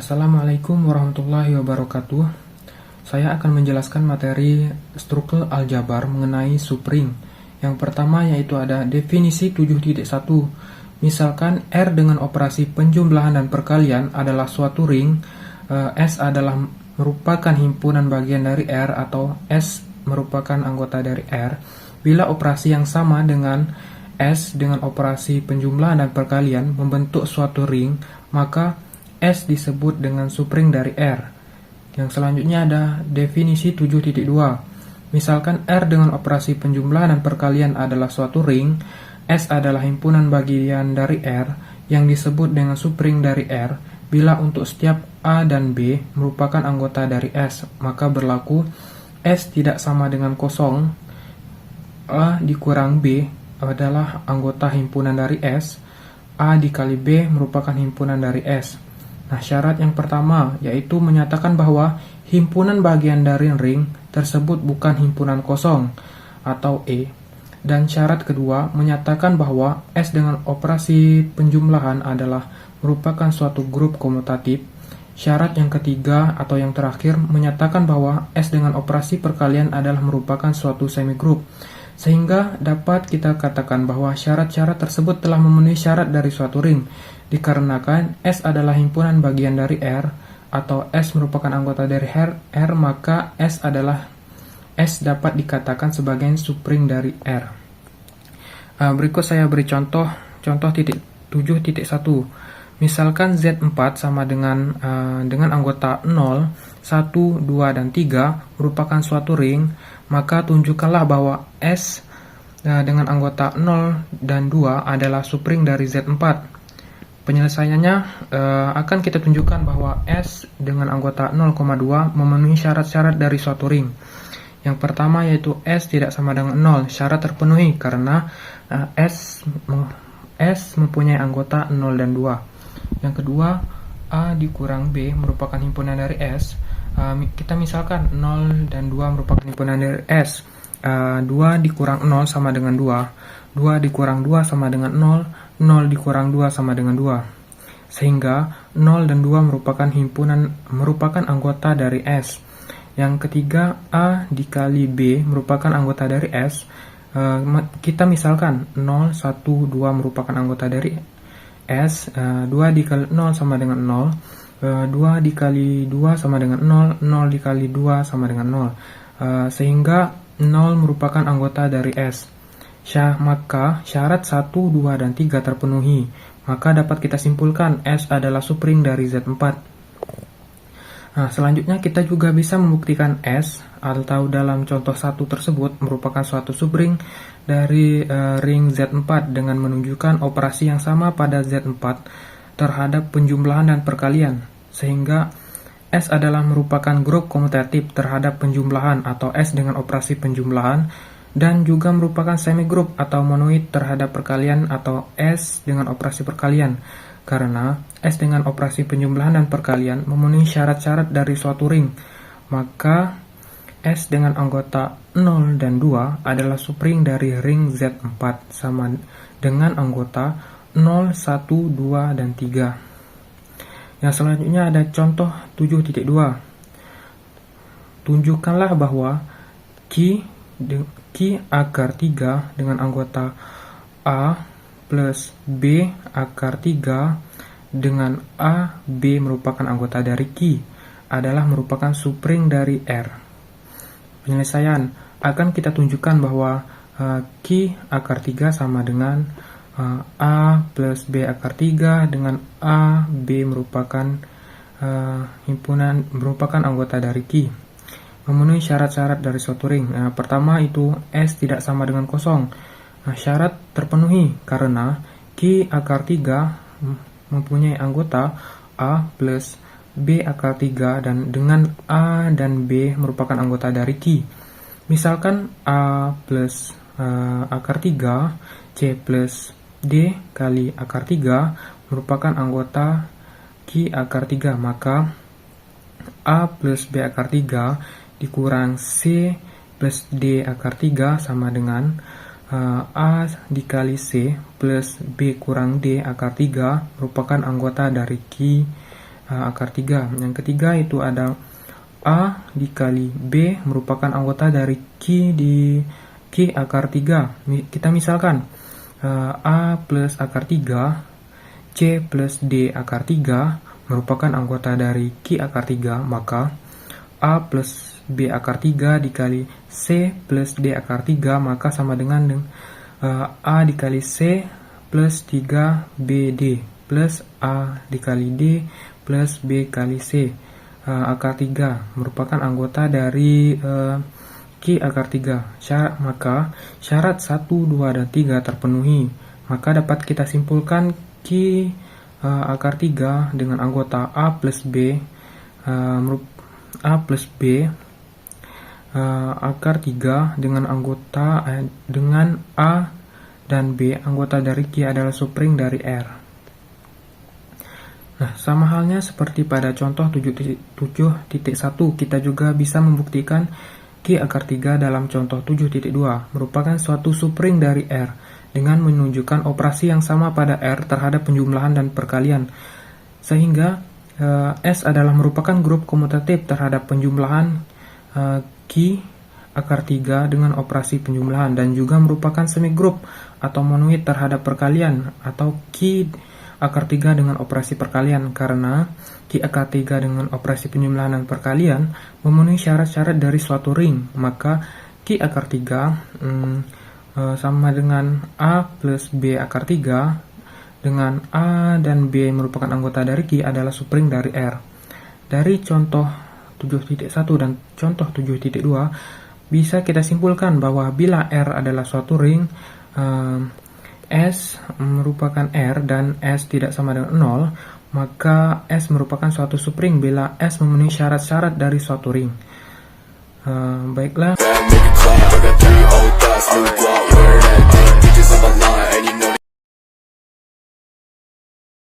Assalamualaikum warahmatullahi wabarakatuh. Saya akan menjelaskan materi struktur aljabar mengenai subring. Yang pertama yaitu ada definisi 7.1. Misalkan R dengan operasi penjumlahan dan perkalian adalah suatu ring, S adalah merupakan himpunan bagian dari R atau S merupakan anggota dari R. Bila operasi yang sama dengan S dengan operasi penjumlahan dan perkalian membentuk suatu ring, maka S disebut dengan subring dari R. Yang selanjutnya ada definisi 7.2. Misalkan R dengan operasi penjumlahan dan perkalian adalah suatu ring, S adalah himpunan bagian dari R yang disebut dengan subring dari R bila untuk setiap A dan B merupakan anggota dari S, maka berlaku S tidak sama dengan kosong. A dikurang B adalah anggota himpunan dari S, A dikali B merupakan himpunan dari S. Nah, syarat yang pertama yaitu menyatakan bahwa himpunan bagian dari ring tersebut bukan himpunan kosong atau E. Dan syarat kedua menyatakan bahwa S dengan operasi penjumlahan adalah merupakan suatu grup komutatif. Syarat yang ketiga atau yang terakhir menyatakan bahwa S dengan operasi perkalian adalah merupakan suatu semigroup. Sehingga dapat kita katakan bahwa syarat-syarat tersebut telah memenuhi syarat dari suatu ring, dikarenakan S adalah himpunan bagian dari R, atau S merupakan anggota dari R, maka S dapat dikatakan sebagai subring dari R. Berikut saya beri contoh 7.1. Misalkan Z4 sama dengan anggota 0, 1, 2, dan 3 merupakan suatu ring, maka tunjukkanlah bahwa S dengan anggota 0 dan 2 adalah subring dari Z4. Penyelesaiannya akan kita tunjukkan bahwa S dengan anggota 0,2 memenuhi syarat-syarat dari suatu ring. Yang pertama yaitu S tidak sama dengan 0, syarat terpenuhi karena S mempunyai anggota 0 dan 2. Yang kedua, A dikurang B merupakan himpunan dari S. Kita misalkan 0 dan 2 merupakan himpunan dari S. 2 dikurang 0 sama dengan 2. 2 dikurang 2 sama dengan 0. 0 dikurang 2 sama dengan 2. Sehingga 0 dan 2 merupakan anggota dari S. Yang ketiga, A dikali B merupakan anggota dari S. Kita misalkan 0, 1, 2 merupakan anggota dari S. 2 dikali 0 sama dengan 0. 2 dikali 2 sama dengan 0. 0 dikali 2 sama dengan 0. Sehingga 0 merupakan anggota dari S. Maka syarat 1, 2, dan 3 terpenuhi. Maka dapat kita simpulkan S adalah subring dari Z4. Nah, selanjutnya kita juga bisa membuktikan S atau dalam contoh 1 tersebut merupakan suatu subring dari ring Z4 dengan menunjukkan operasi yang sama pada Z4 terhadap penjumlahan dan perkalian, sehingga S adalah merupakan grup komutatif terhadap penjumlahan atau S dengan operasi penjumlahan, dan juga merupakan semigroup atau monoid terhadap perkalian atau S dengan operasi perkalian, karena S dengan operasi penjumlahan dan perkalian memenuhi syarat-syarat dari suatu ring. Maka S dengan anggota 0 dan 2 adalah subring dari ring Z4 sama dengan anggota 0, 1, 2, dan 3. Yang selanjutnya ada contoh 7.2. Tunjukkanlah bahwa Q akar 3 dengan anggota A plus B akar 3 dengan A, B merupakan anggota dari Q adalah merupakan subring dari R. Penyelesaian akan kita tunjukkan bahwa Q akar 3 sama dengan A plus B akar 3 dengan A, B merupakan merupakan anggota dari Q. Memenuhi syarat-syarat dari suatu ring. Pertama itu S tidak sama dengan kosong. Syarat terpenuhi karena Q akar 3 mempunyai anggota A plus B akar 3 dan dengan A dan B merupakan anggota dari Q. Misalkan A plus akar 3 C plus D kali akar 3 merupakan anggota Q akar 3, maka A plus B akar 3 dikurang C plus D akar 3 sama dengan A dikali C plus B kurang D akar 3 merupakan anggota dari Q akar 3. Yang ketiga itu ada A dikali B merupakan anggota dari Q akar 3. Kita misalkan A plus akar 3, C plus D akar 3 merupakan anggota dari Q akar 3, maka A plus B akar 3 dikali C plus D akar 3 maka sama dengan A dikali C plus 3BD plus A dikali D plus B kali C akar 3 merupakan anggota dari Q akar 3. Maka syarat 1, 2, dan 3 terpenuhi. Maka dapat kita simpulkan Q akar 3 dengan anggota A plus B akar 3 dengan anggota dengan A dan B anggota dari Q adalah subring dari R. Nah, sama halnya seperti pada contoh 7.1, kita juga bisa membuktikan Q akar 3 dalam contoh 7.2 merupakan suatu subring dari R dengan menunjukkan operasi yang sama pada R terhadap penjumlahan dan perkalian, sehingga S adalah merupakan grup komutatif terhadap penjumlahan Q akar 3 dengan operasi penjumlahan, dan juga merupakan semigrup atau monoid terhadap perkalian atau Q akar 3 dengan operasi perkalian, karena Q akar 3 dengan operasi penjumlahan dan perkalian memenuhi syarat-syarat dari suatu ring. Maka Q akar 3 sama dengan A plus B akar 3 dengan A dan B merupakan anggota dari Q adalah subring dari R. Dari contoh 7.1 dan contoh 7.2 bisa kita simpulkan bahwa bila R adalah suatu ring, S merupakan R dan S tidak sama dengan 0, maka S merupakan suatu subring bila S memenuhi syarat-syarat dari suatu ring. Baiklah.